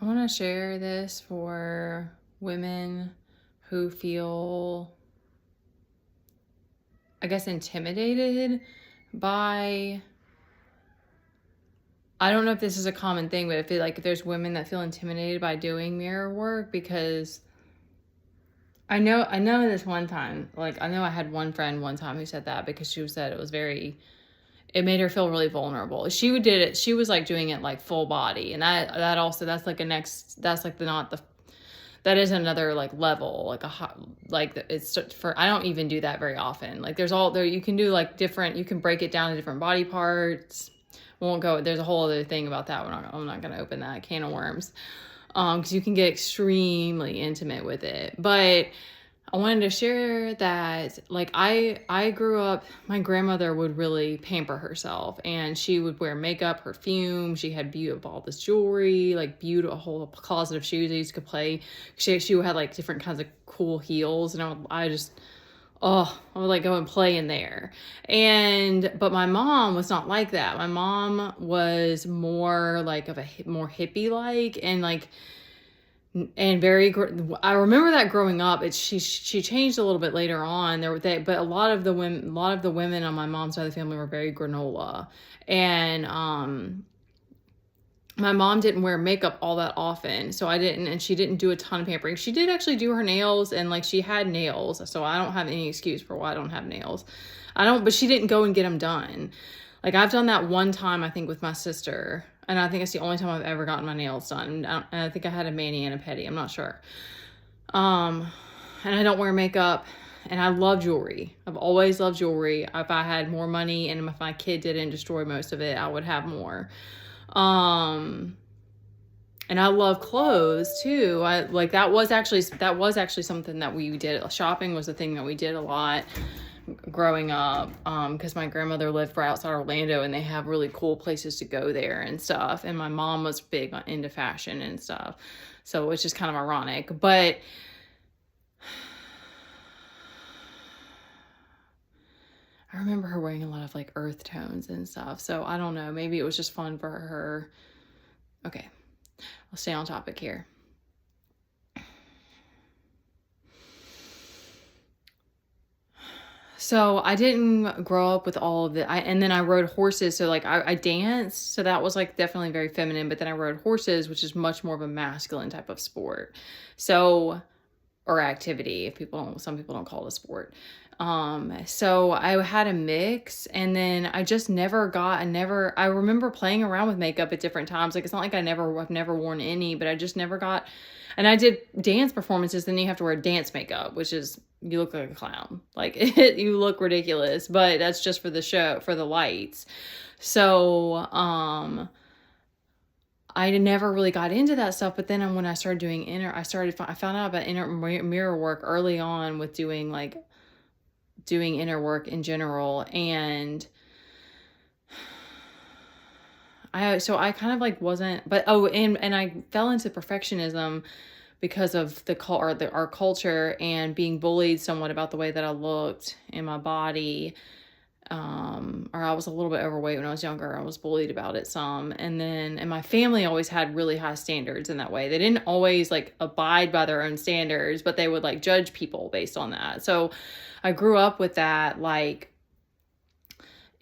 I want to share this for women who feel, I guess, intimidated by, I don't know if this is a common thing, but if there's women that feel intimidated by doing mirror work, because I know this one time, like I know I had one friend one time who said that because she said it made her feel really vulnerable. She did it. She was like doing it like full body. And that also, that's like that's like that is another like level, like it's for, I don't even do that very often. Like there's all there, you can do like different, you can break it down to different body parts. Won't go, there's a whole other thing about that. I'm not going to open that can of worms. Cause you can get extremely intimate with it. But I wanted to share that, like, I grew up, my grandmother would really pamper herself, and she would wear makeup, perfume. She had beautiful, all this jewelry, like beautiful, a whole closet of shoes I used to play. She had like different kinds of cool heels, and I would like go and play in there. But my mom was not like that. My mom was more like more hippie like, and like, and I remember that growing up. She changed a little bit later on. But a lot of the women on my mom's side of the family were very granola, and my mom didn't wear makeup all that often, so I didn't, and she didn't do a ton of pampering. She did actually do her nails, and like she had nails, so I don't have any excuse for why I don't have nails. But she didn't go and get them done. Like I've done that one time, I think, with my sister. And I think it's the only time I've ever gotten my nails done. And I think I had a mani and a pedi. I'm not sure. And I don't wear makeup. And I love jewelry. I've always loved jewelry. If I had more money and if my kid didn't destroy most of it, I would have more. And I love clothes too. That was actually something that we did. Shopping was a thing that we did a lot growing up, because my grandmother lived right outside Orlando, and they have really cool places to go there and stuff, and my mom was big into fashion and stuff, so it's just kind of ironic. But I remember her wearing a lot of like earth tones and stuff, so I don't know, maybe it was just fun for her. Okay, I'll stay on topic here. So I didn't grow up with all of it. And then I rode horses. So like I danced. So that was like definitely very feminine. But then I rode horses, which is much more of a masculine type of sport. So, or activity, some people don't call it a sport. So I had a mix, and then I just I remember playing around with makeup at different times. Like, it's not like I've never worn any, but I just never got, and I did dance performances. Then you have to wear dance makeup, which is, you look like a clown. Like you look ridiculous, but that's just for the show, for the lights. So, I never really got into that stuff. But then when I started doing I found out about inner mirror work early on with doing inner work in general. And I kind of like wasn't, but, and I fell into perfectionism because of our culture, and being bullied somewhat about the way that I looked in my body. Or I was a little bit overweight when I was younger. I was bullied about it some. And my family always had really high standards in that way. They didn't always like abide by their own standards, but they would like judge people based on that. So I grew up with that, like,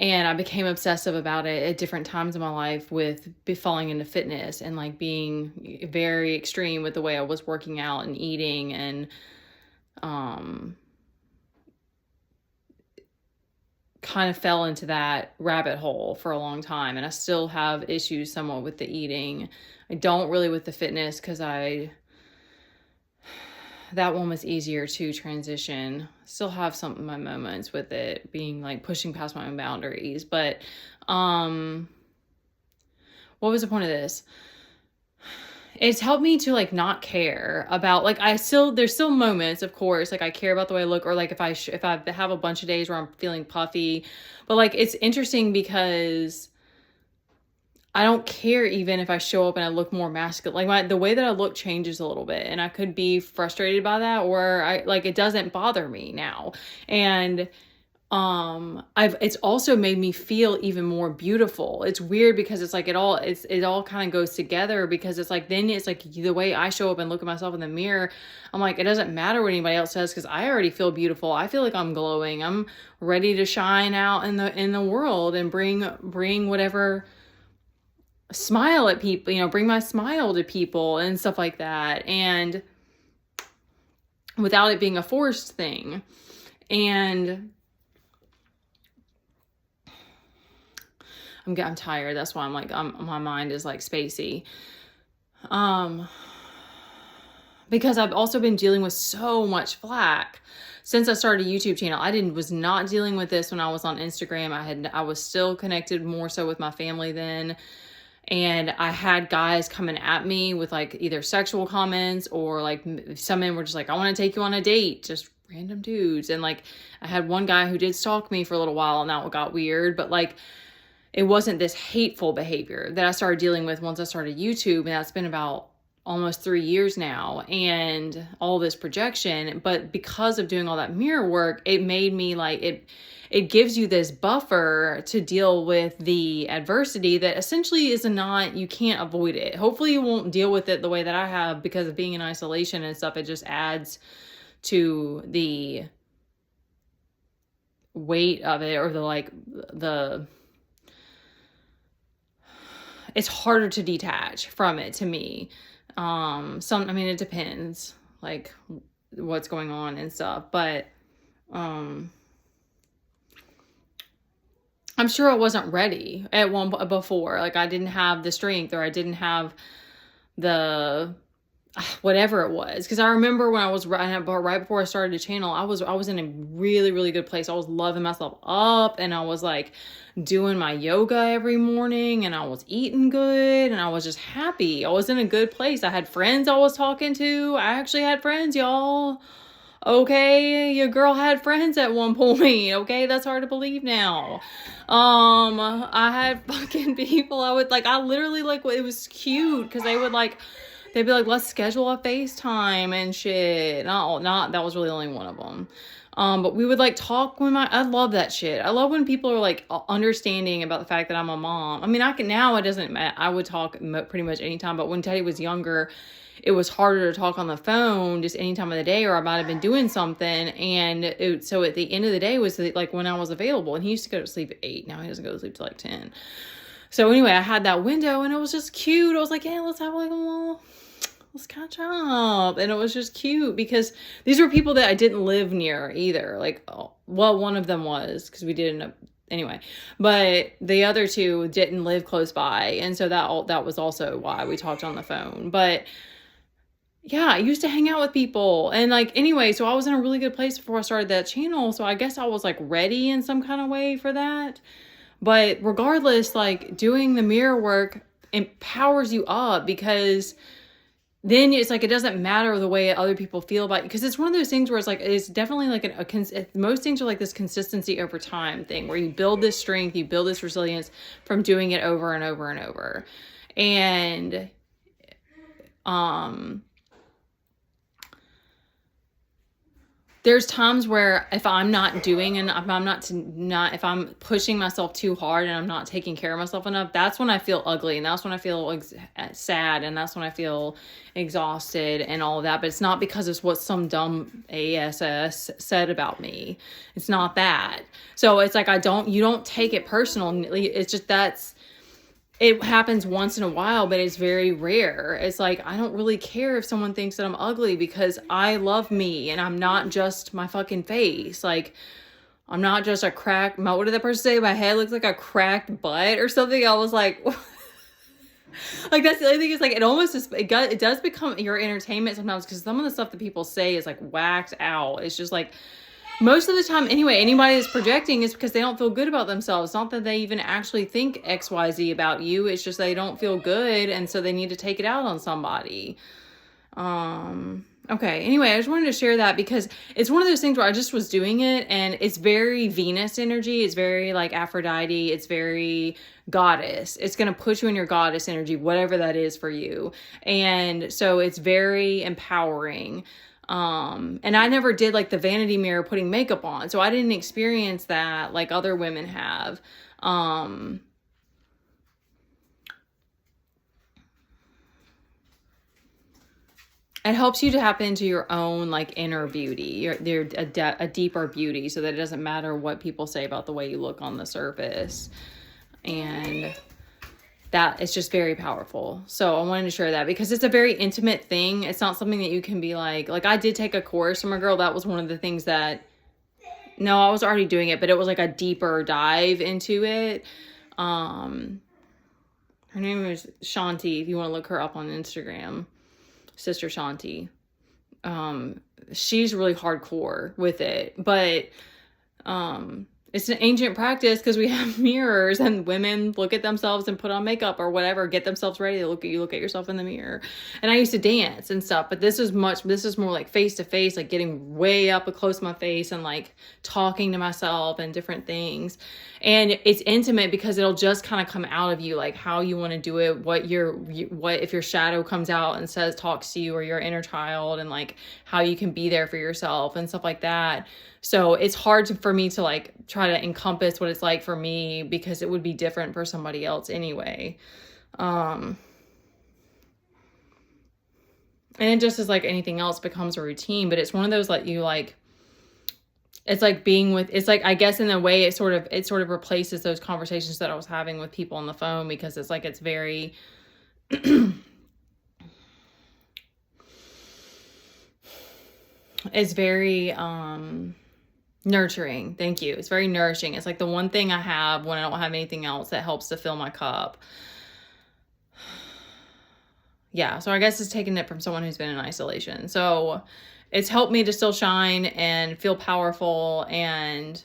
and I became obsessive about it at different times in my life with falling into fitness and like being very extreme with the way I was working out and eating, and, kind of fell into that rabbit hole for a long time. And I still have issues somewhat with the eating. I don't really with the fitness, because that one was easier to transition. Still have some of my moments with it being like pushing past my own boundaries. But what was the point of this? It's helped me to like not care about, like, there's still moments, of course, like I care about the way I look, or like if I have a bunch of days where I'm feeling puffy, but like it's interesting because I don't care even if I show up and I look more masculine. Like the way that I look changes a little bit, and I could be frustrated by that, or it doesn't bother me now. And it's also made me feel even more beautiful. It's weird because it's like it all kind of goes together, because it's like, then it's like the way I show up and look at myself in the mirror, I'm like, it doesn't matter what anybody else says, because I already feel beautiful. I feel like I'm glowing. I'm ready to shine out in the world and bring whatever, smile at people, bring my smile to people and stuff like that, and without it being a forced thing. And I'm tired. That's why I'm like, my mind is like spacey. Because I've also been dealing with so much flack since I started a YouTube channel. Was not dealing with this when I was on Instagram. I was still connected more so with my family then. And I had guys coming at me with like either sexual comments, or like some men were just like, I want to take you on a date, just random dudes. And like, I had one guy who did stalk me for a little while, and that got weird, but like, it wasn't this hateful behavior that I started dealing with once I started YouTube. And that's been about almost 3 years now, and all this projection. But because of doing all that mirror work, it made me like, it gives you this buffer to deal with the adversity that essentially you can't avoid it. Hopefully you won't deal with it the way that I have because of being in isolation and stuff. It just adds to the weight of it, or it's harder to detach from it to me. It depends like what's going on and stuff, but, I'm sure I wasn't ready before. Like, I didn't have the strength, or I didn't have the whatever it was. Because I remember when I was right before I started the channel, I was in a really, really good place. I was loving myself up, and I was like doing my yoga every morning, and I was eating good, and I was just happy. I was in a good place. I had friends I was talking to. I actually had friends, y'all. Okay, your girl had friends at one point. Okay, that's hard to believe now. I had fucking people I literally like, it was cute because they'd be like, let's schedule a FaceTime and shit. That was really only one of them. But we would like talk I love that shit. I love when people are like understanding about the fact that I'm a mom. I mean, it doesn't matter. I would talk pretty much anytime, but when Teddy was younger, it was harder to talk on the phone just any time of the day, or I might have been doing something. And so at the end of the day was like when I was available, and he used to go to sleep at 8. Now he doesn't go to sleep till like 10. So anyway, I had that window, and it was just cute. I was like, yeah, let's catch up. And it was just cute because these were people that I didn't live near either. Like, one of them was, because we did end up anyway, but the other two didn't live close by. And so that was also why we talked on the phone. But yeah, I used to hang out with people, and like, anyway, so I was in a really good place before I started that channel. So I guess I was like ready in some kind of way for that. But regardless, like, doing the mirror work empowers you up, because then it's like, it doesn't matter the way other people feel about you. Because it's one of those things where it's like, it's definitely like most things are like this consistency over time thing, where you build this strength, you build this resilience from doing it over and over and over. And, there's times where if I'm not doing, and if I'm pushing myself too hard and I'm not taking care of myself enough, that's when I feel ugly, and that's when I feel sad, and that's when I feel exhausted and all of that. But it's not because it's what some dumb ASS said about me. It's not that. So it's like, you don't take it personally. It's just it happens once in a while, but it's very rare. It's like, I don't really care if someone thinks that I'm ugly, because I love me, and I'm not just my fucking face. Like, I'm not just a what did that person say? My head looks like a cracked butt or something. I was like, like, that's the other thing, is like, it does become your entertainment sometimes, because some of the stuff that people say is like whacked out. It's just like, most of the time, anyway, anybody that's projecting is because they don't feel good about themselves. It's not that they even actually think XYZ about you. It's just they don't feel good, and so they need to take it out on somebody. Okay, anyway, I just wanted to share that because it's one of those things where I just was doing it, and it's very Venus energy. It's very like Aphrodite. It's very goddess. It's going to put you in your goddess energy, whatever that is for you. And so it's very empowering. And I never did like the vanity mirror putting makeup on. So I didn't experience that like other women have. It helps you to tap into your own like inner beauty, a deeper beauty, so that it doesn't matter what people say about the way you look on the surface. And that is just very powerful. So I wanted to share that because it's a very intimate thing. It's not something that you can be like I did take a course from a girl. That was one of the things that, no, I was already doing it, but it was like a deeper dive into it. Her name is Shanti. If you want to look her up on Instagram, Sister Shanti. She's really hardcore with it, but it's an ancient practice because we have mirrors and women look at themselves and put on makeup or whatever, get themselves ready to look at yourself in the mirror. And I used to dance and stuff, but this is more like face to face, like getting way up close to my face and like talking to myself and different things. And it's intimate because it'll just kind of come out of you, like how you want to do it, what if your shadow comes out and talks to you, or your inner child, and like how you can be there for yourself and stuff like that. So it's hard for me to like try to encompass what it's like for me because it would be different for somebody else anyway. And it just is like anything else, becomes a routine, but it's one of those it's like being with, it's like, I guess in a way it sort of replaces those conversations that I was having with people on the phone, because it's like, it's very, it's very, nurturing. Thank you. It's very nourishing. It's like the one thing I have when I don't have anything else that helps to fill my cup. Yeah. So I guess it's taking it from someone who's been in isolation. So it's helped me to still shine and feel powerful and,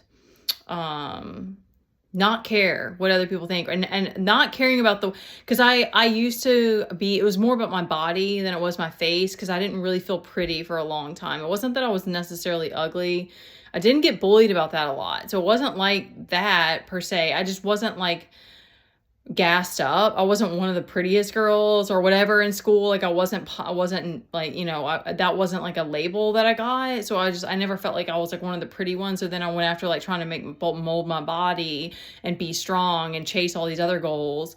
not care what other people think, and not caring about because I used to be, it was more about my body than it was my face, because I didn't really feel pretty for a long time. It wasn't that I was necessarily ugly. I didn't get bullied about that a lot. So it wasn't like that per se. I just wasn't like gassed up. I wasn't one of the prettiest girls or whatever in school. Like I wasn't like, that wasn't like a label that I got. So I never felt like I was like one of the pretty ones. So then I went after like trying to mold my body and be strong and chase all these other goals.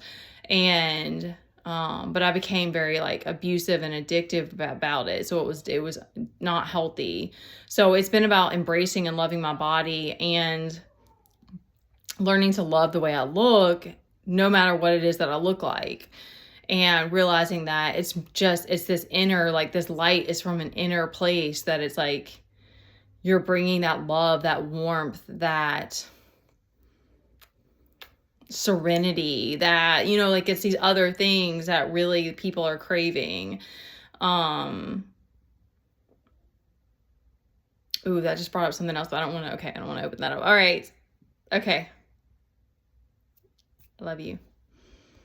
And, but I became very like abusive and addictive about it. So it was not healthy. So it's been about embracing and loving my body and learning to love the way I look, no matter what it is that I look like, and realizing that it's this inner, like this light is from an inner place, that it's like you're bringing that love, that warmth, that serenity, that, like it's these other things that really people are craving. Ooh, that just brought up something else, but I don't want to open that up. All right. Okay. I love you.